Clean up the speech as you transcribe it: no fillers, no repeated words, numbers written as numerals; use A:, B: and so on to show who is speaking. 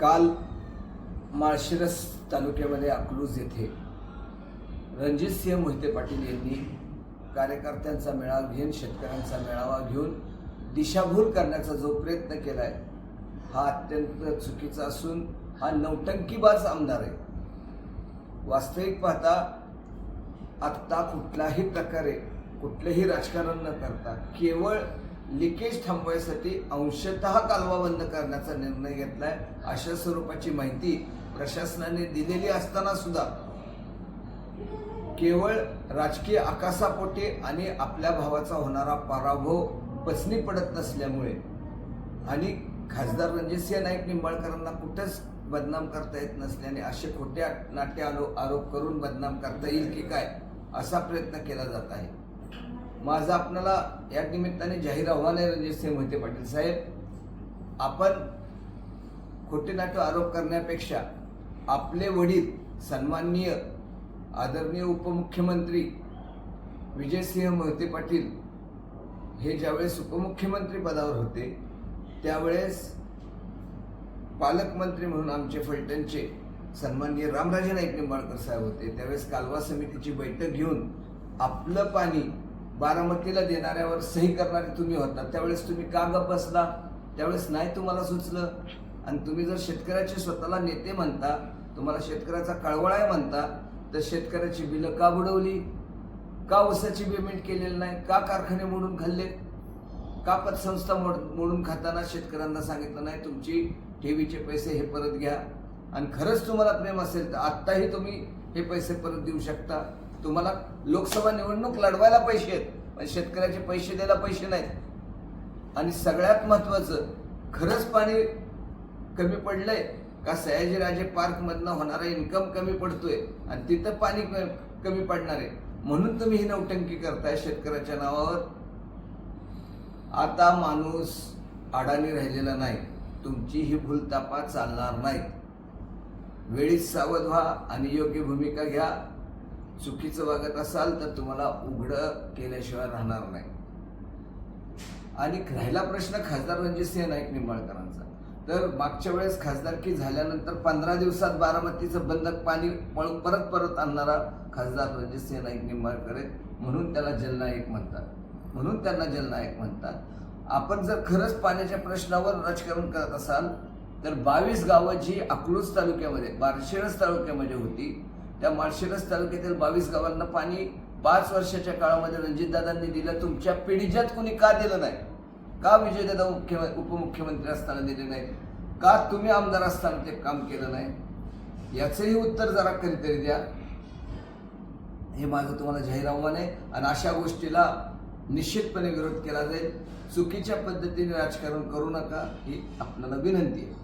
A: काल माळशिरस तालुक्यामध्ये अकलूज येथे रणजितसिंह मोहिते पाटील यांनी कार्यकर्त्यांचा मेळावा घेऊन शेतकऱ्यांचा मेळावा घेऊन दिशाभूल करण्याचा जो प्रयत्न केला आहे हा अत्यंत चुकीचा असून हा नौटंकीबाज आमदार आहे। वास्तविक पाहता आत्ता कुठल्याही प्रकारे कुठलेही राजकारण न करता केवळ लिकेज थांबवायसाठी अंशतः कालवा बंद करण्याचा निर्णय घेतलाय। अशा स्वरूपाची माहिती प्रशासनाने दिलेली असताना सुद्धा केवळ राजकीय आकासापोटी आणि आपल्या भावाचा होणारा पराभव पचनी पडत नसल्यामुळे आणि खासदार रणजितसिंह नाईक निंबाळकरांना कुठंच बदनाम करता येत नसल्याने असे खोटे नाट्य आरोप करून बदनाम करता येईल की काय असा प्रयत्न केला जात आहे। माझं आपल्याला या निमित्ताने जाहीर आव्हान आहे रणजितसिंह मोहिते पाटील साहेब, आपण खोटे नाट्य आरोप करण्यापेक्षा आपले वडील सन्माननीय आदरणीय उपमुख्यमंत्री विजयसिंह मोहिते पाटील हे ज्यावेळेस उपमुख्यमंत्री पदावर होते त्यावेळेस पालकमंत्री म्हणून आमचे फलटणचे सन्माननीय रामराजे नाईक निंबाळकर साहेब होते। त्यावेळेस कालवा समितीची बैठक घेऊन आपलं पाणी बारामतीला देणाऱ्यावर सही करणारे तुम्ही होता। त्यावेळेस तुम्ही का गप्प बसला? त्यावेळेस नाही तुम्हाला सुचलं? आणि तुम्ही जर शेतकऱ्याचे स्वतःला नेते म्हणता, तुम्हाला शेतकऱ्याचा कळवळा आहे म्हणता, तर शेतकऱ्याची बिलं का बुडवली? का ऊसाची पेमेंट केलेली नाही? का कारखाने मोडून खाल्ले? का पतसंस्था मोडून खाताना शेतकऱ्यांना सांगितलं नाही तुमची ठेवीचे पैसे हे परत घ्या? आणि खरंच तुम्हाला प्रेम असेल तर आत्ताही तुम्ही हे पैसे परत देऊ शकता। तुम्हाला लोकसभा निवडणूक लढवायला पैसे आहेत पण शेतकऱ्याचे पैसे द्यायला पैसे नाहीत। आणि सगळ्यात महत्त्वाचं, खरंच पाणी कमी पडलंय का सयाजीराजे पार्कमधनं होणारा इन्कम कमी पडतोय आणि तिथं पाणी कमी पडणार आहे म्हणून तुम्ही ही नौटंकी करताय शेतकऱ्याच्या नावावर? आता माणूस अडाणी राहिलेला नाही, तुमची ही भूलतापा चालणार नाही। वेळीच सावध व्हा आणि योग्य भूमिका घ्या। चुकीचं वागत असाल तर तुम्हाला उघडं केल्याशिवाय राहणार नाही। आणि राहिला प्रश्न खासदार रणजितसिंह नाईक निंबाळकरांचा, तर मागच्या वेळेस खासदारकी झाल्यानंतर 15 दिवसात बारामतीचं बंद पाणी परत आणणारा खासदार रणजितसिंह नाईक निंबाळकर आहे म्हणून त्यांना जलनायक म्हणतात। आपण जर खरंच पाण्याच्या प्रश्नावर राजकारण करत असाल तर 22 गावं जी अकलूज तालुक्यामध्ये माळशिरस तालुक्यामध्ये होती त्या माळशिरस तालुक्यातील 22 गावांना पाणी 5 वर्षाच्या काळामध्ये रणजितदादांनी दिलं। तुमच्या पिढीजात कोणी का दिलं नाही? का विजयदादा उपमुख्यमंत्री असताना दिले नाही? का तुम्ही आमदार असताना ते काम केलं नाही? याचंही उत्तर जरा कधीतरी द्या। हे माझं तुम्हाला जाहीर आव्हान आहे आणि अशा गोष्टीला निश्चितपणे विरोध केला जाईल। चुकीच्या पद्धतीने राजकारण करू नका ही आपल्याला विनंती आहे।